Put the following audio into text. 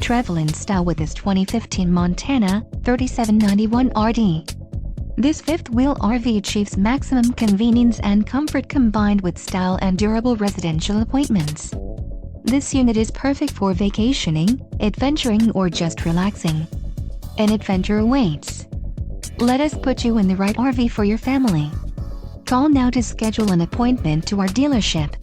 Travel in style with this 2015 Montana 3791 RD. This fifth-wheel RV achieves maximum convenience and comfort combined with style and durable residential appointments. This unit is perfect for vacationing, adventuring, or just relaxing. An adventure awaits. Let us put you in the right RV for your family. Call now to schedule an appointment to our dealership.